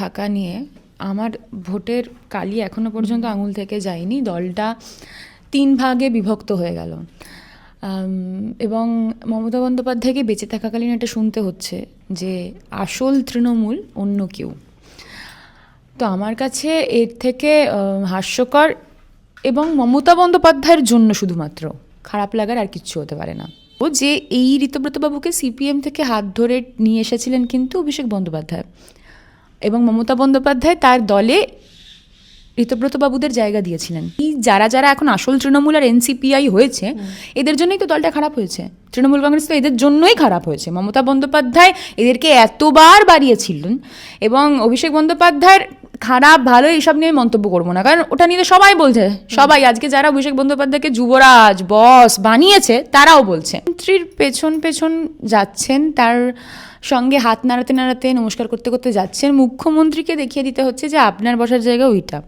থাকা নিয়ে আমার ভোটের কালি এখনো পর্যন্ত আঙুল থেকে যায়নি। দলটা 3 ভাগে বিভক্ত হয়ে গেল এবং মমতা বন্দ্যোপাধ্যায়কে বেঁচে থাকাকালীন এটা শুনতে হচ্ছে যে আসল তৃণমূল অন্য কেউ। তো আমার কাছে এর থেকে হাস্যকর এবং মমতা বন্দ্যোপাধ্যায়ের জন্য শুধুমাত্র খারাপ লাগার আর কিচ্ছু হতে পারে না। ও যে এই ঋতব্রতবাবুকে সিপিএম থেকে হাত ধরে নিয়ে এসেছিলেন কিন্তু অভিষেক বন্দ্যোপাধ্যায়, এবং মমতা বন্দ্যোপাধ্যায় তার দলে ঋতব্রতবাবুদের জায়গা দিয়েছিলেন। এই যারা যারা এখন আসল তৃণমূল আর এনসিপিআই হয়েছে, এদের জন্যই তো দলটা খারাপ হয়েছে। তৃণমূল কংগ্রেস তো এদের জন্যই খারাপ হয়েছে। মমতা বন্দ্যোপাধ্যায় এদেরকে এতবার বাড়িয়েছিলেন, এবং অভিষেক বন্দ্যোপাধ্যায়ের খারাপ ভালো এইসব নিয়ে মন্তব্য করবো না, কারণ ওটা নিয়ে সবাই বলছে। সবাই আজকে যারা অভিষেক বন্দ্যোপাধ্যায়কে যুবরাজ বস বানিয়েছে তারাও বলছে। মন্ত্রীর পেছন পেছন যাচ্ছেন, তার সঙ্গে হাত নাড়াতে নাড়াতে নমস্কার করতে করতে যাচ্ছেন। মুখ্যমন্ত্রীকে দেখিয়ে দিতে হচ্ছে যে আপনার বসার জায়গা ওইটা।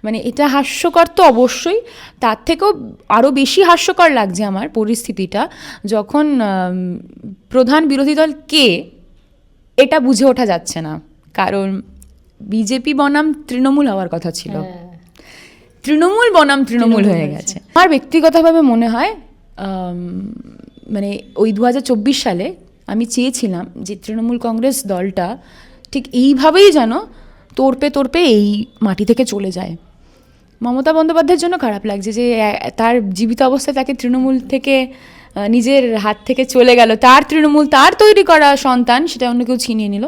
মানে এটা হাস্যকর তো অবশ্যই, তার থেকেও আরও বেশি হাস্যকর লাগছে আমার পরিস্থিতিটা যখন প্রধান বিরোধী দল কে এটা বুঝে ওঠা যাচ্ছে না। কারণ বিজেপি বনাম তৃণমূল হওয়ার কথা ছিল, তৃণমূল বনাম তৃণমূল হয়ে গেছে। আমার ব্যক্তিগতভাবে মনে হয় মানে ওই 2024 সালে আমি চেয়েছিলাম যে তৃণমূল কংগ্রেস দলটা ঠিক এইভাবেই যেন তোড়পে তোড়পে এই মাটি থেকে চলে যায়। মমতা বন্দ্যোপাধ্যায়ের জন্য খারাপ লাগছে যে তার জীবিত অবস্থায় তাকে তৃণমূল থেকে নিজের হাত থেকে চলে গেল। তার তৃণমূল, তার তৈরি করা সন্তান, সেটা অন্য কেউ ছিনিয়ে নিল।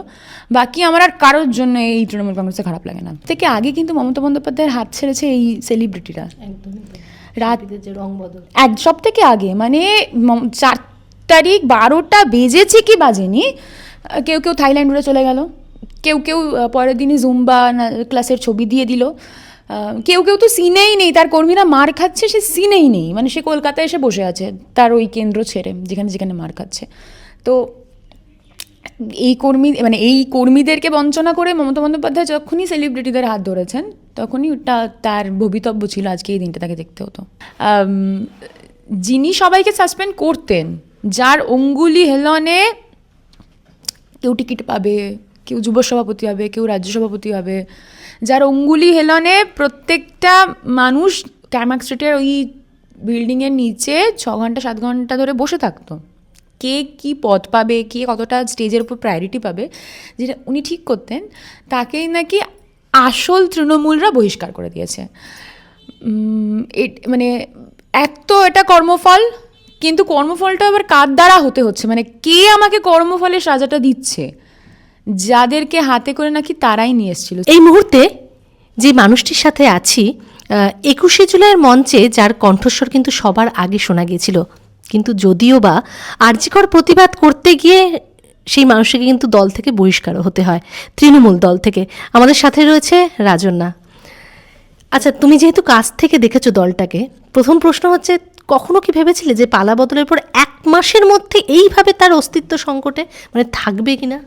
বাকি আমার আর কারোর জন্য এই তৃণমূল কংগ্রেসে খারাপ লাগে না। থেকে আগে কিন্তু মমতা বন্দ্যোপাধ্যায়ের হাত ছেড়েছে এই সেলিব্রিটিরা। রাত সব থেকে আগে, মানে 4 তারিখ 12টা বেজেছে কি বাজেনি, কেউ কেউ থাইল্যান্ড উড়ে চলে গেল, কেউ কেউ পরের দিনই জুম্বা ক্লাসের ছবি দিয়ে দিল, কেউ কেউ তো সিনেই নেই, তার কর্মীরা মার খাচ্ছে সে সিনেই নেই, মানে সে কলকাতায় এসে বসে আছে তার ওই কেন্দ্র ছেড়ে যেখানে যেখানে মার খাচ্ছে। তো এই কর্মীদেরকে বঞ্চনা করে মমতা বন্দ্যোপাধ্যায় যখনই সেলিব্রিটিদের হাত ধরেছেন তখনই ওটা তার ভবিতব্য ছিল আজকে এই দিনটা তাকে দেখতে হতো। যিনি সবাইকে সাসপেন্ড করতেন, যার অঙ্গুলি হেলনে কেউ টিকিট পাবে, কেউ যুব সভাপতি হবে, কেউ রাজ্য সভাপতি হবে, যার অঙ্গুলি হেলনে প্রত্যেকটা মানুষ ক্যামাক স্ট্রিটের ওই বিল্ডিংয়ের নিচে 6 ঘন্টা 7 ঘন্টা ধরে বসে থাকতো, কে কি পদ পাবে, কে কতটা স্টেজের উপর প্রায়োরিটি পাবে, যেটা উনি ঠিক করতেন, তাকেই নাকি আসল তৃণমূলরা বহিষ্কার করে দিয়েছে। মানে এক তো এটা কর্মফল, কিন্তু কর্মফলটা আবার কার দ্বারা হতে হচ্ছে, মানে কে আমাকে কর্মফলের সাজাটা দিচ্ছে, যাদেরকে হাতে করে নাকি তারাই নিয়ে এসেছিল। এই মুহূর্তে যে মানুষটির সাথে আছি, 21শে জুলাইয়ের মঞ্চে যার কণ্ঠস্বর কিন্তু সবার আগে শোনা গিয়েছিল, কিন্তু যদিও বা আর্জিকর প্রতিবাদ করতে গিয়ে সেই মানুষকে কিন্তু দল থেকে বহিষ্কার হতে হয়, তৃণমূল দল থেকে। আমাদের সাথে রয়েছে রাজন্যা। আচ্ছা, তুমি যেহেতু কাছ থেকে দেখেছো দলটাকে, প্রথম প্রশ্ন হচ্ছে, কখনো কি ভেবেছিলে যে পালা বদলের পর 1 মাসের মধ্যে এইভাবে তার অস্তিত্ব সংকটে মানে থাকবে কিনা?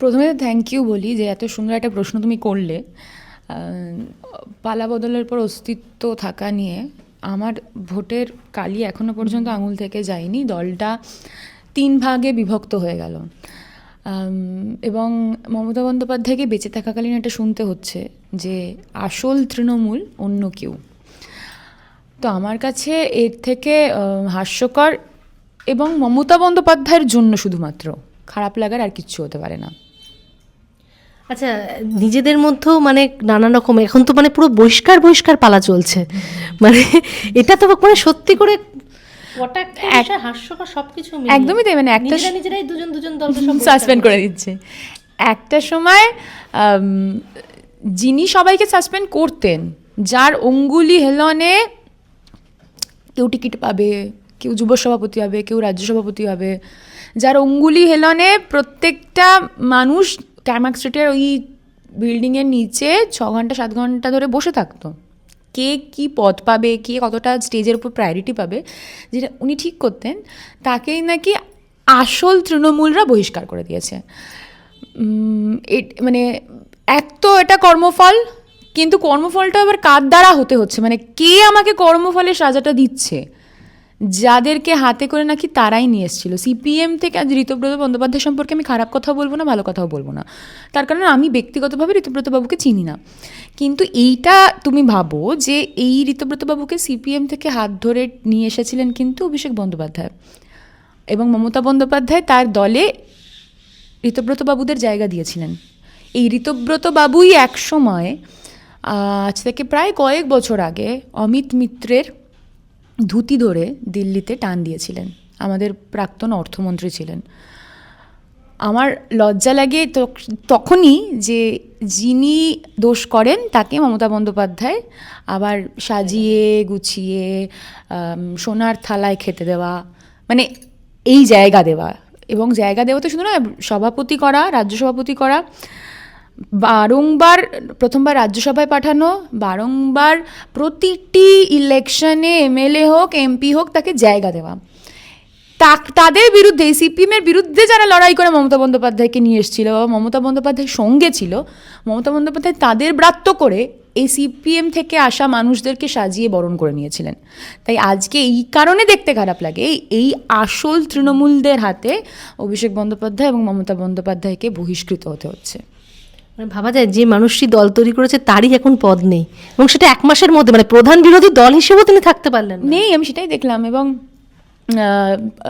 প্রথমে থ্যাংক ইউ বলি যে এত সুন্দর একটা প্রশ্ন তুমি করলে। পালা বদলের পর অস্তিত্ব থাকা নিয়ে আমার ভোটের কালি এখনো পর্যন্ত আঙুল থেকে যায়নি। দলটা 3 ভাগে বিভক্ত হয়ে গেল এবং মমতা বন্দ্যোপাধ্যায়কে বেঁচে থাকাকালীন এটা শুনতে হচ্ছে যে আসল তৃণমূল অন্য কেউ। তো আমার কাছে এর থেকে হাস্যকর এবং মমতা বন্দ্যোপাধ্যায়ের জন্য শুধুমাত্র খারাপ লাগার আর কিচ্ছু হতে পারে না। আচ্ছা, নিজেদের মধ্যেও মানে নানা রকম এখন তো মানে পুরো বহিষ্কার পালা চলছে, মানে এটা তো মানে সত্যি করে হাস্যকর সবকিছু একদমই তাই। মানে একটা নিজেরাই দুজন দলকে সাসপেন্ড করে দিচ্ছে। একটা সময় যিনি সবাইকে সাসপেন্ড করতেন, যার অঙ্গুলি হেলনে কেউ টিকিট পাবে, কেউ যুব সভাপতি হবে, কেউ রাজ্য সভাপতি হবে, যার অঙ্গুলি হেলনে প্রত্যেকটা মানুষ ক্যামাক স্ট্রিটের ওই বিল্ডিংয়ের নিচে 6 ঘন্টা 7 ঘন্টা ধরে বসে থাকতো, কে কি পদ পাবে, কে কতটা স্টেজের উপর প্রায়োরিটি পাবে, যেটা উনি ঠিক করতেন, তাকেই নাকি আসল তৃণমূলরা বহিষ্কার করে দিয়েছে। মানে এক তো এটা কর্মফল, কিন্তু কর্মফলটা আবার কার দ্বারা হতে হচ্ছে, মানে কে আমাকে কর্মফলের সাজাটা দিচ্ছে, যাদেরকে হাতে করে নাকি তারাই নিয়ে এসেছিল সিপিএম থেকে। আজ ঋতব্রত বন্দ্যোপাধ্যায় সম্পর্কে আমি খারাপ কথাও বলবো না, ভালো কথাও বলবো না, তার কারণ আমি ব্যক্তিগতভাবে ঋতব্রত বাবুকে চিনি না। কিন্তু এইটা তুমি ভাবো যে এই ঋতব্রত বাবুকে সিপিএম থেকে হাত ধরে নিয়ে এসেছিলেন কিন্তু অভিষেক বন্দ্যোপাধ্যায়, এবং মমতা বন্দ্যোপাধ্যায় তার দলে ঋতব্রত বাবুদের জায়গা দিয়েছিলেন। এই ঋতব্রত বাবুই এক সময়, আজ থেকে প্রায় কয়েক বছর আগে, অমিত মিত্রের ধুতি ধরে দিল্লিতে টান দিয়েছিলেন, আমাদের প্রাক্তন অর্থমন্ত্রী ছিলেন। আমার লজ্জা লাগে তখনই যে যিনি দোষ করেন তাকে মমতা বন্দ্যোপাধ্যায় আবার সাজিয়ে গুছিয়ে সোনার থালায় খেতে দেওয়া, মানে এই জায়গা দেওয়া, এবং জায়গা দেওয়া তো শুধু না, সভাপতি করা, রাজ্য সভাপতি করা, বারংবার প্রথমবার রাজ্যসভায় পাঠানো, বারংবার প্রতিটি ইলেকশনে এমএলএ হোক এমপি হোক তাকে জায়গা দেওয়া। তাদের বিরুদ্ধে, সিপিএমের বিরুদ্ধে যারা লড়াই করে মমতা বন্দ্যোপাধ্যায়কে নিয়ে এসেছিল, মমতা বন্দ্যোপাধ্যায়ের সঙ্গে ছিল, মমতা বন্দ্যোপাধ্যায় তাদের ব্রাত্য করে এই সিপিএম থেকে আসা মানুষদেরকে সাজিয়ে বরণ করে নিয়েছিলেন। তাই আজকে এই কারণে দেখতে খারাপ লাগে, এই আসল তৃণমূলদের হাতে অভিষেক বন্দ্যোপাধ্যায় এবং মমতা বন্দ্যোপাধ্যায়কে বহিষ্কৃত হতে হচ্ছে। মানে ভাবা যায় যে মানুষটি দল তৈরি করেছে তারই এখন পদ নেই, এবং সেটা 1 মাসের মধ্যে, মানে প্রধান বিরোধী দল হিসেবেও তিনি থাকতে পারলেন না। নেই, আমি সেটাই দেখলাম। এবং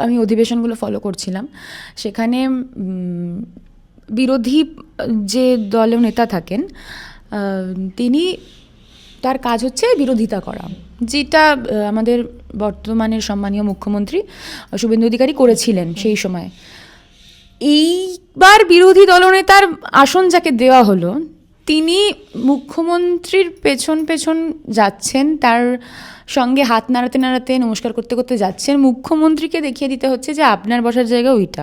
আমি অধিবেশনগুলো ফলো করছিলাম, সেখানে বিরোধী যে দলীয় নেতা থাকেন তিনি, তার কাজ হচ্ছে বিরোধিতা করা, যেটা আমাদের বর্তমানের সম্মানীয় মুখ্যমন্ত্রী শুভেন্দু অধিকারী করেছিলেন সেই সময়। এইবার বিরোধী দলনেতার আসন যাকে দেওয়া হলো, তিনি মুখ্যমন্ত্রীর পেছন পেছন যাচ্ছেন, তার সঙ্গে হাত নাড়াতে নাড়াতে নমস্কার করতে করতে যাচ্ছেন। মুখ্যমন্ত্রীকে দেখিয়ে দিতে হচ্ছে যে আপনার বসার জায়গা ওইটা।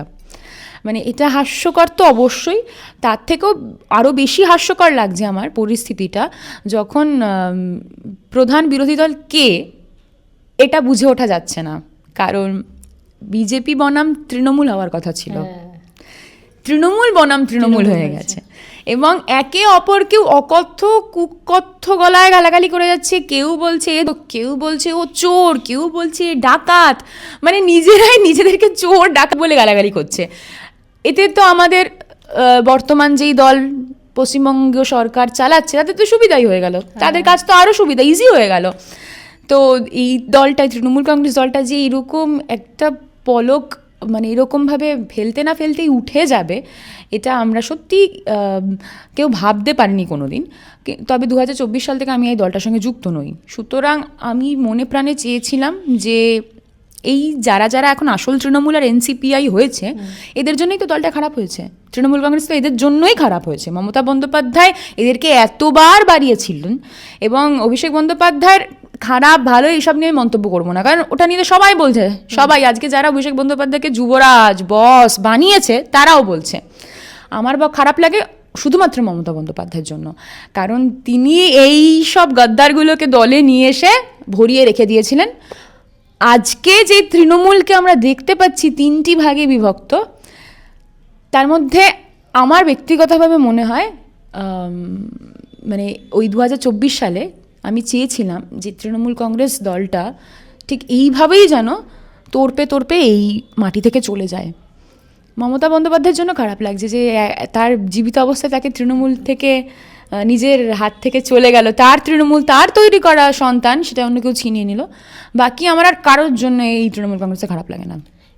মানে এটা হাস্যকর তো অবশ্যই, তার থেকেও আরও বেশি হাস্যকর লাগছে আমার পরিস্থিতিটা যখন প্রধান বিরোধী দল কে এটা বুঝে ওঠা যাচ্ছে না। কারণ বিজেপি বনাম তৃণমূল হওয়ার কথা ছিল, তৃণমূল বনাম তৃণমূল হয়ে গেছে, এবং একে অপরকেও অকথ্য কুকথ্য গলায় গালাগালি করে যাচ্ছে। কেউ বলছে কেউ বলছে ও চোর, কেউ বলছে ডাকাত, মানে নিজেরাই নিজেদেরকে চোর ডাকাত বলে গালাগালি করছে। এতে তো আমাদের বর্তমান যেই দল পশ্চিমবঙ্গ সরকার চালাচ্ছে তাদের তো সুবিধাই হয়ে গেল, তাদের কাজ তো আরও সুবিধা, ইজি হয়ে গেল। তো এই দলটা, তৃণমূল কংগ্রেস দলটা যে এরকম একটা পলক, মানে এরকমভাবে ফেলতে না ফেলতেই উঠে যাবে, এটা আমরা সত্যি কেউ ভাবতে পারিনি কোনো দিন। তবে 2024 সাল থেকে আমি এই দলটার সঙ্গে যুক্ত নই, সুতরাং আমি মনে প্রাণে চেয়েছিলাম যে এই যারা যারা এখন আসল তৃণমূল আর এনসিপিআই হয়েছে, এদের জন্যই তো দলটা খারাপ হয়েছে। তৃণমূল কংগ্রেস তো এদের জন্যই খারাপ হয়েছে। মমতা বন্দ্যোপাধ্যায় এদেরকে এতবার বাড়িয়েছিলেন, এবং অভিষেক বন্দ্যোপাধ্যায়ের খারাপ ভালো এইসব নিয়ে মন্তব্য করবো না, কারণ ওটা নিয়ে সবাই বলছে, সবাই আজকে যারা অভিষেক বন্দ্যোপাধ্যায়কে যুবরাজ বস বানিয়েছে তারাও বলছে। আমার খারাপ লাগে শুধুমাত্র মমতা বন্দ্যোপাধ্যায়ের জন্য, কারণ তিনি এই সব গদ্দারগুলোকে দলে নিয়ে এসে ভরিয়ে রেখে দিয়েছিলেন। আজকে যে তৃণমূলকে আমরা দেখতে পাচ্ছি 3টি ভাগে বিভক্ত, তার মধ্যে আমার ব্যক্তিগতভাবে মনে হয় মানে ওই 2024 সালে আমি চেয়েছিলাম যে তৃণমূল কংগ্রেস দলটা ঠিক এইভাবেই যেন তোড়পে এই মাটি থেকে চলে যায়। মমতা বন্দ্যোপাধ্যায়ের জন্য খারাপ লাগছে যে তার জীবিত অবস্থায় তাকে তৃণমূল থেকে নিজের হাত থেকে চলে গেল, তার তৃণমূল, তার তৈরি করা সন্তান, সেটা অন্য কেউ ছিনিয়ে নিল। বাকি আমার আর কারোর জন্য এই তৃণমূল কংগ্রেসে খারাপ লাগে না।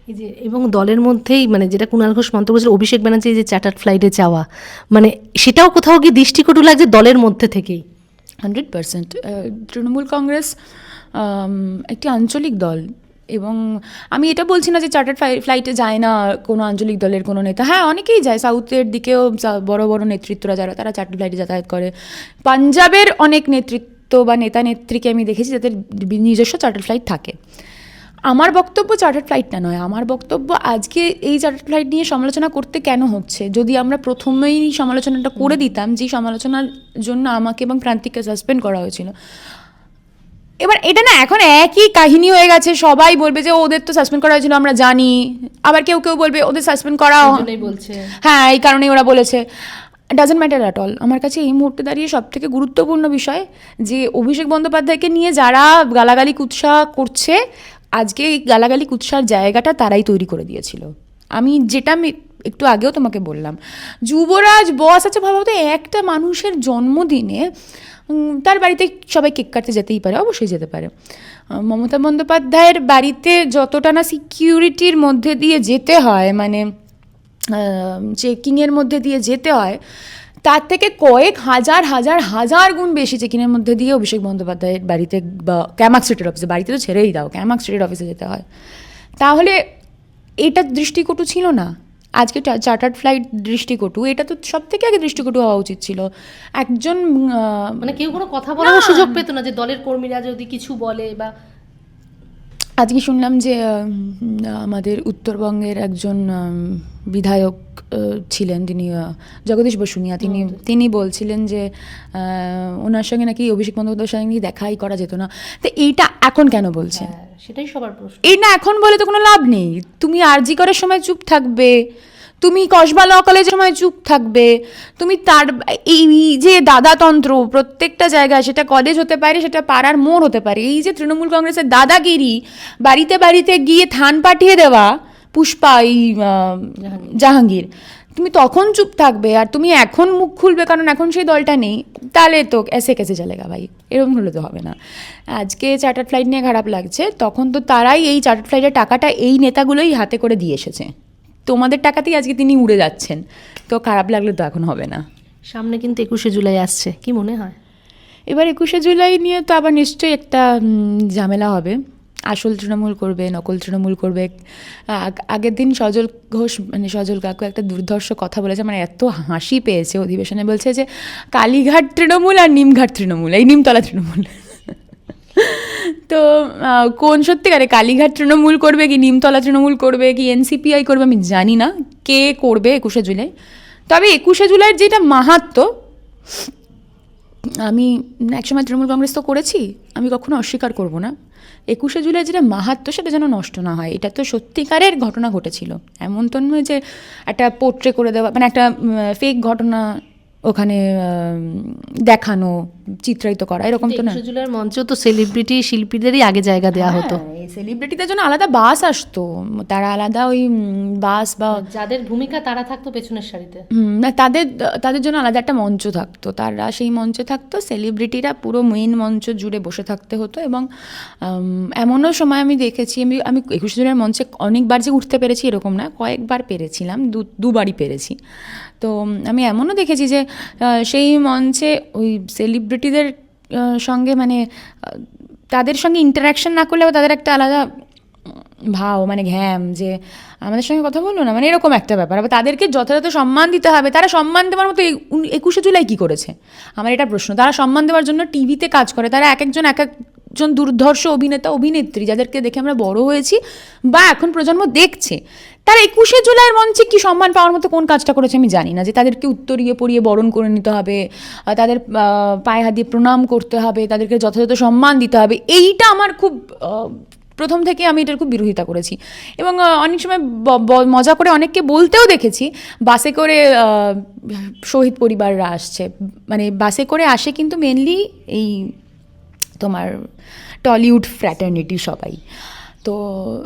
এই যে, এবং দলের মধ্যেই মানে যেটা কুণাল ঘোষ মন্তব্য করেছিল, অভিষেক ব্যানার্জি যে চার্টার্ড ফ্লাইটে যাওয়া, মানে সেটাও কোথাও গিয়ে দৃষ্টিকটু লাগছে দলের মধ্যে থেকেই। 100% তৃণমূল কংগ্রেস একটি আঞ্চলিক দল, এবং আমি এটা বলছি না যে চার্টার্ড ফ্লাইটে যায় না কোনো আঞ্চলিক দলের কোনো নেতা, হ্যাঁ অনেকেই যায়, সাউথের দিকেও বড় বড় নেতৃত্বরা যারা, তারা চার্টার্ড ফ্লাইটে যাতায়াত করে। পাঞ্জাবের অনেক নেতৃত্ব বা নেতা নেত্রীকে আমি দেখেছি যাদের নিজস্ব চার্টার্ড ফ্লাইট থাকে। আমার বক্তব্য চার্টার্ড ফ্লাইটটা নয়, আমার বক্তব্য আজকে এই চার্টার্ড ফ্লাইট নিয়ে সমালোচনা করতে কেন হচ্ছে। যদি আমরা প্রথমেই সমালোচনাটা করে দিতাম, যে সমালোচনার জন্য আমাকে এবং প্রান্তিককে সাসপেন্ড করা হয়েছিল, এবার এটা না এখন একই কাহিনী হয়ে গেছে। সবাই বলবে যে ওদের তো সাসপেন্ড করা হয়েছিল আমরা জানি, আবার কেউ কেউ বলবে ওদের সাসপেন্ড করা বলছে, হ্যাঁ এই কারণেই ওরা বলেছে। Doesn't matter at all. আমার কাছে এই মুহূর্তে দাঁড়িয়ে সবথেকে গুরুত্বপূর্ণ বিষয় যে অভিষেক বন্দ্যোপাধ্যায়কে নিয়ে যারা গালাগালি কুৎসা করছে আজকে এই গালাগালি কুৎসার জায়গাটা তারাই তৈরি করে দিয়েছিল। আমি একটু আগেও তোমাকে বললাম, যুবরাজ বস আছে, ভাবো তো একটা মানুষের জন্মদিনে তার বাড়িতে সবাই কেক কাটতে যেতেই পারে, অবশ্যই যেতে পারে। মমতা বন্দ্যোপাধ্যায়ের বাড়িতে যতটা না সিকিউরিটির মধ্যে দিয়ে যেতে হয়, মানে চেকিংয়ের মধ্যে দিয়ে যেতে হয়, তার থেকে কয়েক হাজার হাজার হাজার গুণ বেশি চেকিংয়ের মধ্যে দিয়ে অভিষেক বন্দ্যোপাধ্যায়ের বাড়িতে বা ক্যামাক স্ট্রিটের অফিসে, বাড়িতে তো ছেড়েই দাও, ক্যামাক স্ট্রিটের অফিসে যেতে হয়। তাহলে এটা দৃষ্টিকটু ছিল না? আজকে চার্টার্ড ফ্লাইট দৃষ্টিকটু, এটা তো সব থেকে আগে দৃষ্টিকটু হওয়া উচিত ছিল। একজন মানে কেউ কোনো কথা বলার সুযোগ পেত না, যে দলের কর্মীরা যদি কিছু বলে বা। আজকে শুনলাম যে আমাদের উত্তরবঙ্গের একজন বিধায়ক ছিলেন, তিনি জগদীশ বসুনিয়া, তিনি বলছিলেন যে ওনার সঙ্গে নাকি অভিষেক বন্দ্যোপাধ্যায়ের সঙ্গে নাকি দেখাই করা যেত না। তো এইটা এখন কেন বলছে? সেটাই সবার প্রশ্ন। এই না, এখন বলে তো কোনো লাভ নেই। তুমি আরজি করার সময় চুপ থাকবে, তুমি কসবা ল কলেজের সময় চুপ থাকবে, তুমি তার এই যে দাদাতন্ত্র প্রত্যেকটা জায়গায়, সেটা কলেজ হতে পারে, সেটা পাড়ার মোড় হতে পারে, এই যে তৃণমূল কংগ্রেসের দাদাগিরি, বাড়িতে বাড়িতে গিয়ে থান পাঠিয়ে দেওয়া পুষ্পা, এই জাহাঙ্গীর, তুমি তখন চুপ থাকবে আর তুমি এখন মুখ খুলবে কারণ এখন সেই দলটা নেই, তাহলে তো এসে কেসে চলেগা ভাই, এরকম হলে তো হবে না। আজকে চার্টার্ড ফ্লাইট নিয়ে খারাপ লাগছে, তখন তো তারাই এই চার্টার্ড ফ্লাইটের টাকাটা এই নেতাগুলোই হাতে করে দিয়ে এসেছে, তোমাদের টাকাতেই আজকে তিনি উড়ে যাচ্ছেন, তো খারাপ লাগলে তো এখন হবে না। সামনে কিন্তু 21শে জুলাই আসছে, কি মনে হয়? এবার 21শে জুলাই নিয়ে তো আবার নিশ্চয়ই একটা ঝামেলা হবে, আসল তৃণমূল করবে, নকল তৃণমূল করবে। আগের দিন সজল ঘোষ, মানে সজল কাকু একটা দুর্ধর্ষ কথা বলেছে, মানে এত হাসি পেয়েছে অধিবেশনে, বলছে যে কালীঘাট তৃণমূল আর নিমঘাট তৃণমূল, এই নিমতলা তৃণমূল। তো কোন সত্যিকারে কালীঘাট তৃণমূল করবে কি নিমতলা তৃণমূল করবে কি এনসিপিআই করবে আমি জানি না কে করবে 21শে জুলাই। তবে 21শে জুলাইয়ের যেটা মাহাত্ম্য, আমি একসময় তৃণমূল কংগ্রেস তো করেছি, আমি কখনো অস্বীকার করব না। 21শে জুলাই যেটা মাহাত্ম্য সেটা যেন নষ্ট না হয়, এটা তো সত্যিকারের ঘটনা ঘটেছিল, এমন তো নয় যে একটা পোর্ট্রে করে দেওয়া, মানে একটা ফেক ঘটনা ওখানে দেখানো, চিত্রায়িত করা, এরকম তো না। 21শে জুলাইয়ের মঞ্চেও তো সেলিব্রিটি শিল্পীদেরই আগে জায়গা দেওয়া হতো। এই সেলিব্রিটিদের জন্য আলাদা বাস আসতো, তারা আলাদা ওই বাস বা যাদের ভূমিকা তারা থাকতো পেছনের সারিতে, না তাদের জন্য আলাদা একটা মঞ্চ থাকতো, তারা সেই মঞ্চে থাকতো, সেলিব্রিটিরা পুরো মেইন মঞ্চ জুড়ে বসে থাকতে হতো। এবং এমনও সময় আমি দেখেছি, আমি 21শে জুলাইয়ের মঞ্চে অনেকবার যে উঠতে পেরেছি এরকম না, কয়েকবার পেরেছিলাম, দুবারই পেরেছি। তো আমি এমনও দেখেছি যে সেই মঞ্চে ওই সেলিব্রিটিদের সঙ্গে, মানে তাদের সঙ্গে ইন্টারাকশন না করলেও তাদের একটা আলাদা ভাও, মানে ঘ্যাম, যে আমাদের সঙ্গে কথা বললো না, মানে এরকম একটা ব্যাপার। আবার তাদেরকে যথাযথ সম্মান দিতে হবে, তারা সম্মান দেওয়ার মতো 21শে জুলাই কী করেছে আমার এটা প্রশ্ন। তারা সম্মান দেওয়ার জন্য টিভিতে কাজ করে, তারা এক একজন দুর্ধর্ষ অভিনেতা অভিনেত্রী যাদেরকে দেখে আমরা বড় হয়েছি বা এখন প্রজন্ম দেখছে, তারা 21শে জুলাইয়ের মঞ্চে কি সম্মান পাওয়ার মতো কোন কাজটা করেছে আমি জানি না। যে তাদেরকে উত্তরিয়ে পরিয়ে বরণ করে নিতে হবে, তাদের পায়ে হাত দিয়ে প্রণাম করতে হবে, তাদেরকে যথাযথ সম্মান দিতে হবে, এইটা আমার খুব প্রথম থেকে আমি এটার খুব বিরোধিতা করেছি। এবং অনেক সময় মজা করে অনেককে বলতেও দেখেছি, বাসে করে শহীদ পরিবাররা আসছে, মানে বাসে করে আসে কিন্তু মেনলি এই তোমার টলিউড ফ্র্যাটার্নিটি সবাই। তো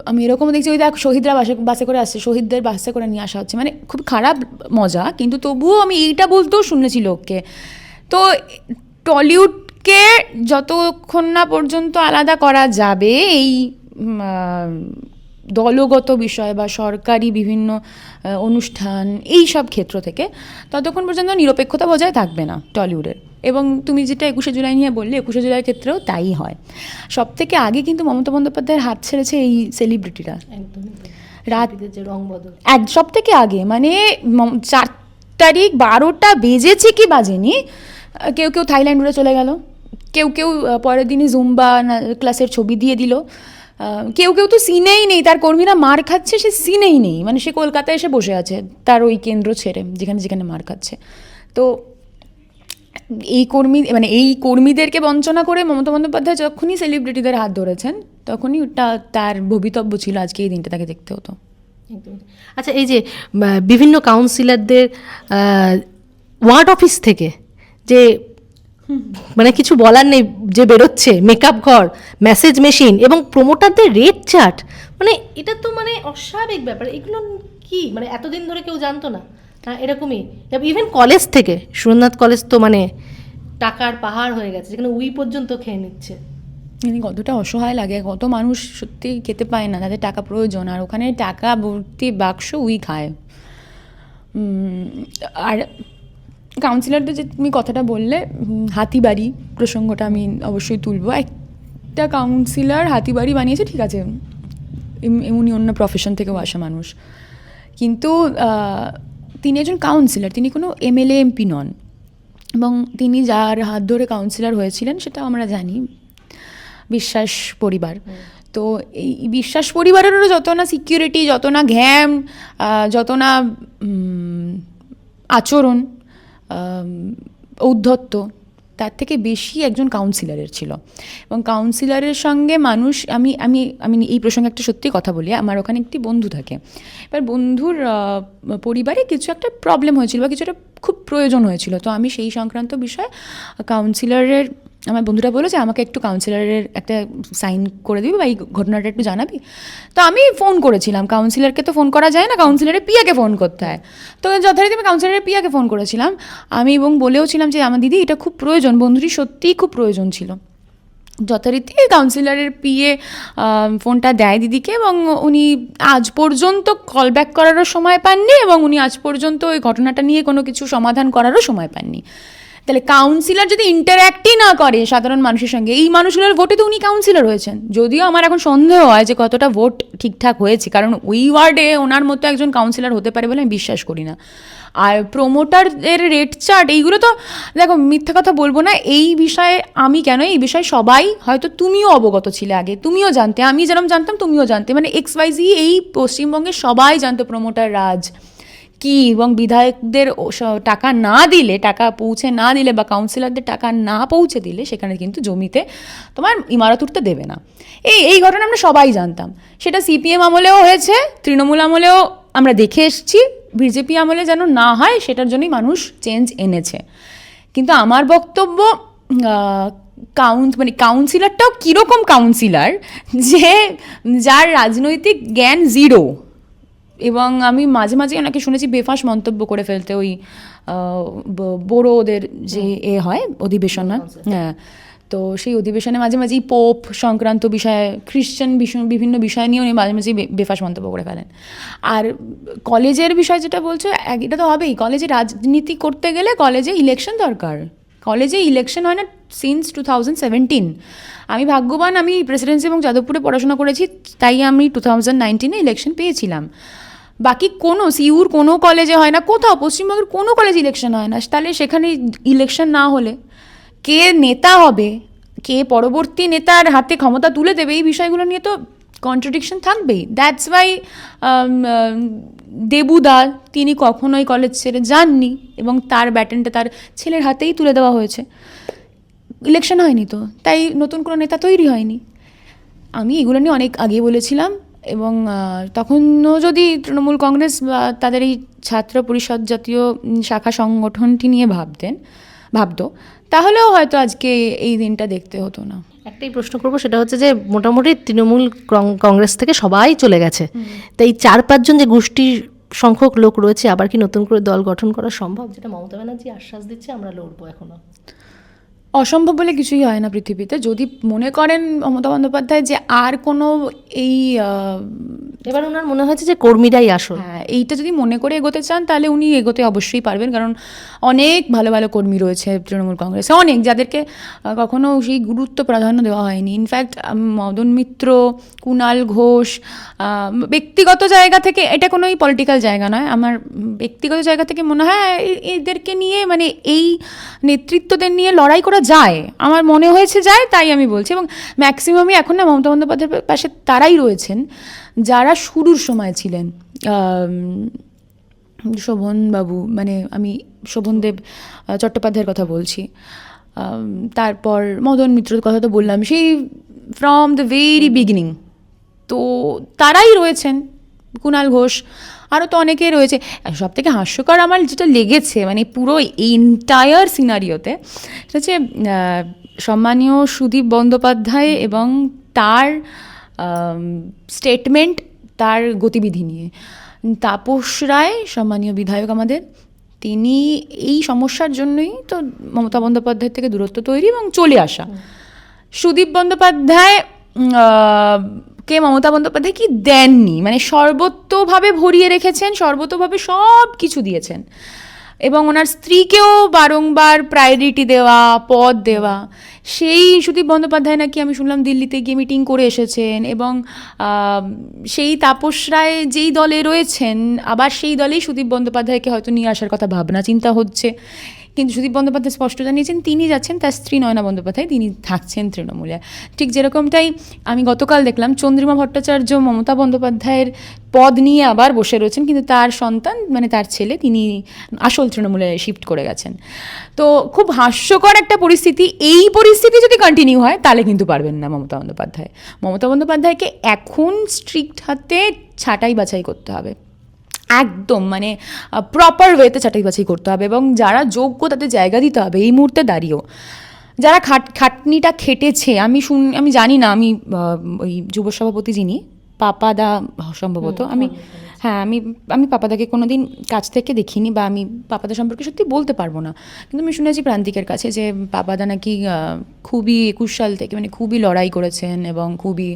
আমি এরকমও দেখছি, ওই দেখ শহীদরা বাসে করে আসছে, শহীদদের বাসে করে নিয়ে আসা হচ্ছে, মানে খুব খারাপ মজা, কিন্তু তবুও আমি এইটা বলতেও শুনেছি লোককে। তো টলিউডকে যতক্ষণ না পর্যন্ত আলাদা করা যাবে এই দলগত বিষয় বা সরকারি বিভিন্ন অনুষ্ঠান এই সব ক্ষেত্র থেকে, ততক্ষণ পর্যন্ত নিরপেক্ষতা বজায় থাকবে না টলিউডের। এবং তুমি যেটা 21শে জুলাই নিয়ে বললে, 21শে জুলাইয়ের ক্ষেত্রেও তাই হয়। সব থেকে আগে কিন্তু মমতা বন্দ্যোপাধ্যায়ের হাত ছেড়েছে এই সেলিব্রিটিরা, সব থেকে আগে, মানে 4 তারিখ 12টা বেজেছে কি বাজেনি, কেউ কেউ থাইল্যান্ড উড়ে চলে গেল, কেউ পরের দিনই জুম্বা ক্লাসের ছবি দিয়ে দিল, কেউ তো সিনেই নেই, তার কর্মীরা মার খাচ্ছে, সে সিনেই নেই, মানে সে কলকাতায় এসে বসে আছে তার ওই কেন্দ্র ছেড়ে যেখানে মার খাচ্ছে। তো এই কর্মীদেরকে বঞ্চনা করে মমতা বন্দ্যোপাধ্যায় যখনই সেলিব্রিটিদের হাত ধরেছেন, তখনই ওটা তার ভবিতব্য ছিল, আজকে এই দিনটা তাকে দেখতে হতো। আচ্ছা, এই যে বিভিন্ন কাউন্সিলরদের ওয়ার্ড অফিস থেকে যে মানে কিছু বলার নেই, যে বেরোচ্ছে মেকআপ ঘর, মেসেজ মেশিন এবং প্রমোটারদের রেট চার্ট, মানে এটা তো মানে অস্বাভাবিক ব্যাপার। এগুলো কি মানে এতদিন ধরে কেউ জানতো না? হ্যাঁ, এরকমই। ইভেন কলেজ থেকে, সুরেন্দ্রনাথ কলেজ তো মানে টাকার পাহাড় হয়ে গেছে, যেখানে উই পর্যন্ত খেয়ে নিচ্ছে। মানে কতটা অসহায় লাগে, কত মানুষ সত্যি খেতে পায় না, তাদের টাকা প্রয়োজন, আর ওখানে টাকা ভর্তি বাক্স উই খায়। আর কাউন্সিলরদের যে তুমি কথাটা বললে, হাতিবাড়ি প্রসঙ্গটা আমি অবশ্যই তুলবো। একটা কাউন্সিলর হাতিবাড়ি বানিয়েছে, ঠিক আছে, উনি অন্য প্রফেশন থেকেও আসা মানুষ, কিন্তু তিনি একজন কাউন্সিলর, তিনি কোনো এমএলএ এমপি নন। এবং তিনি যার হাত ধরে কাউন্সিলর হয়েছিলেন সেটা আমরা জানি, বিশ্বাস পরিবার। তো এই বিশ্বাস পরিবারেরও যত না সিকিউরিটি, যত না ঘ্যাম, যত না আচরণ, ঔদ্ধত্য, তার থেকে বেশি একজন কাউন্সিলরের ছিল। এবং কাউন্সিলরের সঙ্গে মানুষ, আমি আমি আমি এই প্রসঙ্গে একটা সত্যি কথা বলি, আমার ওখানে একটি বন্ধু থাকে। এবার বন্ধুর পরিবারে কিছু একটা প্রবলেম হয়েছিল বা কিছু একটা খুব প্রয়োজন হয়েছিল, তো আমি সেই সংক্রান্ত বিষয়ে কাউন্সিলরের, আমার বন্ধুরা বলেছে আমাকে একটু কাউন্সিলরের একটা সাইন করে দিবি বা এই ঘটনাটা একটু জানাবি। তো আমি ফোন করেছিলাম, কাউন্সিলরকে তো ফোন করা যায় না, কাউন্সিলরের পিয়াকে ফোন করতে হয়। তো যথারীতি আমি কাউন্সিলরের পিয়াকে ফোন করেছিলাম আমি, এবং বলেও ছিলাম যে আমার দিদি এটা খুব প্রয়োজন, বন্ধুটি সত্যিই খুব প্রয়োজন ছিল। যথারীতি কাউন্সিলরের পিএ ফোনটা দেয় দিদিকে, এবং উনি আজ পর্যন্ত কল ব্যাক করারও সময় পাননি, এবং উনি আজ পর্যন্ত ওই ঘটনাটা নিয়ে কোনো কিছু সমাধান করারও সময় পাননি। তাহলে কাউন্সিলর যদি ইন্টারঅ্যাক্টই না করে সাধারণ মানুষের সঙ্গে, এই মানুষগুলোর ভোটে তো উনি কাউন্সিলর হয়েছেন। যদিও আমার এখন সন্দেহ হয় যে কতটা ভোট ঠিকঠাক হয়েছে, কারণ ওই ওয়ার্ডে ওনার মতো একজন কাউন্সিলর হতে পারে বলে আমি বিশ্বাস করি না। আর প্রমোটারদের রেট চার্ট, এইগুলো তো দেখো, মিথ্যা কথা বলবো না, এই বিষয়ে আমি কেন, এই বিষয়ে সবাই, হয়তো তুমিও অবগত ছিলে আগে, তুমিও জানতে, আমি যেরকম জানতাম তুমিও জানতে, মানে XYZ এই পশ্চিমবঙ্গে সবাই জানতো প্রমোটার রাজ কি। এবং বিধায়কদের টাকা না দিলে, টাকা পৌঁছে না দিলে, বা কাউন্সিলরদের টাকা না পৌঁছে দিলে সেখানে কিন্তু জমিতে তোমার ইমারত উঠতে দেবে না। এই ঘটনা আমরা সবাই জানতাম, সেটা সিপিএম আমলেও হয়েছে, তৃণমূল আমলেও আমরা দেখে এসেছি, বিজেপি আমলে যেন না হয় সেটার জন্যই মানুষ চেঞ্জ এনেছে। কিন্তু আমার বক্তব্য, মানে কাউন্সিলরটাও কীরকম কাউন্সিলর, যে যার রাজনৈতিক জ্ঞান জিরো। এবং আমি মাঝে মাঝে ওনাকে শুনেছি বেফাঁস মন্তব্য করে ফেলতে, ওই বড়োদের যে হয় অধিবেশন, হ্যাঁ, তো সেই অধিবেশনে মাঝে মাঝেই পোপ সংক্রান্ত বিষয়ে, খ্রিশ্চান বিভিন্ন বিষয় নিয়ে উনি মাঝে মাঝেই বেফাঁস মন্তব্য করে ফেলেন। আর কলেজের বিষয় যেটা বলছো, এটা তো হবেই, কলেজে রাজনীতি করতে গেলে কলেজে ইলেকশন দরকার। কলেজে ইলেকশন হয় না সিন্স 2017। আমি ভাগ্যবান, আমি প্রেসিডেন্সি এবং যাদবপুরে পড়াশোনা করেছি, তাই আমি 2019 ইলেকশন পেয়েছিলাম। বাকি কোনো সিউর কোনো কলেজে হয় না, কোথাও পশ্চিমবঙ্গের কোনো কলেজ ইলেকশন হয় না। তাহলে সেখানে ইলেকশন না হলে কে নেতা হবে, কে পরবর্তী নেতার হাতে ক্ষমতা তুলে দেবে, এই বিষয়গুলো নিয়ে তো কন্ট্রাডিকশন থাকবেই। দ্যাটস ওয়াই দেবুদা, তিনি কখনোই কলেজ ছেড়ে যাননি, এবং তার ব্যাটনটা তার ছেলের হাতেই তুলে দেওয়া হয়েছে। ইলেকশন হয়নি তো, তাই নতুন কোনো নেতা তৈরি হয়নি। আমি এগুলো নিয়ে অনেক আগে বলেছিলাম, এবং তখনও যদি তৃণমূল কংগ্রেস বা তাদের এই ছাত্র পরিষদ জাতীয় শাখা সংগঠনটি নিয়ে ভাবতো, তাহলেও হয়তো আজকে এই দিনটা দেখতে হতো না। একটাই প্রশ্ন করবো, সেটা হচ্ছে যে মোটামুটি তৃণমূল কংগ্রেস থেকে সবাই চলে গেছে, তাই 4-5 জন যে গোষ্ঠীর সংখ্যক লোক রয়েছে, আবার কি নতুন করে দল গঠন করা সম্ভব? যেটা মমতা ব্যানার্জি আশ্বাস দিচ্ছে আমরা লড়বো, এখনো অসম্ভব বলে কিছুই হয় না পৃথিবীতে। যদি মনে করেন মমতা বন্দ্যোপাধ্যায় যে আর কোনো এই এবার ওনার মনে হয়েছে যে কর্মীরাই আসল, হ্যাঁ, এইটা যদি মনে করে এগোতে চান তাহলে উনি এগোতে অবশ্যই পারবেন, কারণ অনেক ভালো ভালো কর্মী রয়েছে তৃণমূল কংগ্রেসে, অনেক, যাদেরকে কখনো সেই গুরুত্ব প্রাধান্য দেওয়া হয়নি। ইনফ্যাক্ট মদন মিত্র, কুণাল ঘোষ, ব্যক্তিগত জায়গা থেকে, এটা কোনো পলিটিক্যাল জায়গা নয়, আমার ব্যক্তিগত জায়গা থেকে মনে হয় এদেরকে নিয়ে, মানে এই নেতৃত্বদের নিয়ে লড়াই করা যায়, আমার মনে হয়েছে যায়, তাই আমি বলছি। এবং ম্যাক্সিমামই এখন না মমতা বন্দ্যোপাধ্যায়ের পাশে তারাই রয়েছেন যারা শুরুর সময় ছিলেন। শোভনবাবু, মানে আমি শোভনদেব চট্টোপাধ্যায়ের কথা বলছি, তারপর মদন মিত্রর কথা তো বললাম, সেই ফ্রম দ্য ভেরি বিগিনিং, তো তারাই রয়েছেন। কুণাল ঘোষ, আরও তো অনেকেই রয়েছে। সব থেকে হাস্যকর আমার যেটা লেগেছে মানে পুরো এন্টায়ার সিনারিওতে সেটা হচ্ছে সম্মানীয় সুদীপ বন্দ্যোপাধ্যায় এবং তার স্টেটমেন্ট, তার গতিবিধি নিয়ে। তাপস রায় সম্মানীয় বিধায়ক আমাদের, তিনি এই সমস্যার জন্যই তো মমতা বন্দ্যোপাধ্যায়ের থেকে দূরত্ব তৈরি এবং চলে আসা। সুদীপ বন্দ্যোপাধ্যায় কে মমতা বন্দ্যোপাধ্যায় কি দেননি, মানে সর্বতোভাবে ভরিয়ে রেখেছেন, সর্বতোভাবে সব কিছু দিয়েছেন এবং ওনার স্ত্রীকেও বারংবার প্রায়োরিটি দেওয়া, পদ দেওয়া। সেই সুদীপ বন্দ্যোপাধ্যায় নাকি আমি শুনলাম দিল্লিতে গিয়ে মিটিং করে এসেছেন এবং সেই তাপস রায় যেই দলে রয়েছেন আবার সেই দলেই সুদীপ বন্দ্যোপাধ্যায়কে হয়তো নিয়ে আসার কথা ভাবনা চিন্তা হচ্ছে। কিন্তু সুদীপ বন্দ্যোপাধ্যায় স্পষ্ট জানিয়েছেন তিনি যাচ্ছেন, তার স্ত্রী নয়না বন্দ্যোপাধ্যায় তিনি থাকছেন তৃণমূলে। ঠিক যেরকমটাই আমি গতকাল দেখলাম চন্দ্রিমা ভট্টাচার্য মমতা বন্দ্যোপাধ্যায়ের পদ নিয়ে আবার বসে রয়েছেন, কিন্তু তার সন্তান মানে তার ছেলে তিনি আসল তৃণমূলে শিফট করে গেছেন। তো খুব হাস্যকর একটা পরিস্থিতি। এই পরিস্থিতি যদি কন্টিনিউ হয় তাহলে কিন্তু পারবেন না মমতা বন্দ্যোপাধ্যায়। মমতা বন্দ্যোপাধ্যায়কে এখন স্ট্রিক্ট হাতে ছাঁটাই বাছাই করতে হবে, একদম মানে প্রপার ওয়েতে ছাঁটাই বাছাই করতে হবে এবং যারা যোগ্য তাদের জায়গা দিতে হবে। এই মুহূর্তে দাঁড়িয়েও যারা খাটনিটা খেটেছে, আমি জানি না, আমি ওই যুব সভাপতি যিনি পাপাদা সম্ভবত, আমি পাপাদাকে কোনো দিন কাছ থেকে দেখিনি বা আমি পাপাদা সম্পর্কে সত্যি বলতে পারবো না, কিন্তু আমি শুনেছি প্রান্তিকের কাছে যে পাপাদা নাকি খুবই 21 সাল থেকে মানে খুবই লড়াই করেছেন এবং খুবই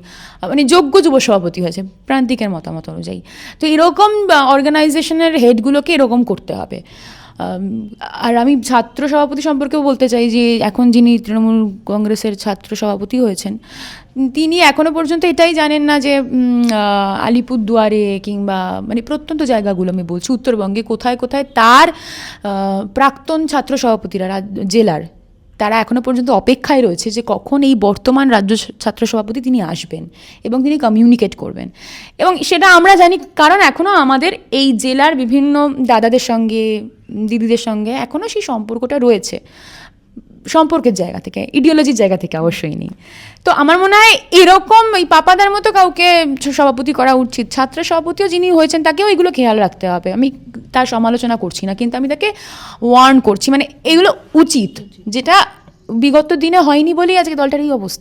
মানে যোগ্য যুব সভাপতি হয়েছে প্রান্তিকের মতামত অনুযায়ী। তো এরকম অর্গানাইজেশনের হেডগুলোকে এরকম করতে হবে। আর আমি ছাত্র সভাপতি সম্পর্কেও বলতে চাই যে এখন যিনি তৃণমূল কংগ্রেসের ছাত্র সভাপতি হয়েছেন তিনি এখনো পর্যন্ত এটাই জানেন না যে আলিপুরদুয়ারে কিংবা মানে প্রত্যন্ত জায়গাগুলো আমি বলছি উত্তরবঙ্গে কোথায় কোথায় তার প্রাক্তন ছাত্র সভাপতিরা জেলার তারা এখনো পর্যন্ত অপেক্ষায় রয়েছে যে কখন এই বর্তমান রাজ্য ছাত্র সভাপতি তিনি আসবেন এবং তিনি কমিউনিকেট করবেন। এবং সেটা আমরা জানি কারণ এখনও আমাদের এই জেলার বিভিন্ন দাদাদের সঙ্গে দিদিদের সঙ্গে এখনও সেই সম্পর্কটা রয়েছে, সম্পর্কের জায়গা থেকে, ইডিওলজির জায়গা থেকে অবশ্যই নেই। তো আমার মনে হয় এরকম এই পাপাদার মতো কাউকে সভাপতি করা উচিত। ছাত্র সভাপতিও যিনি হয়েছেন তাকেও এগুলো খেয়াল রাখতে হবে। আমি তার সমালোচনা করছি না, কিন্তু আমি তাকে ওয়ার্ন করছি, মানে এগুলো উচিত, যেটা বিগত দিনে হয়নি বলেই আজকে দলটার এই অবস্থা।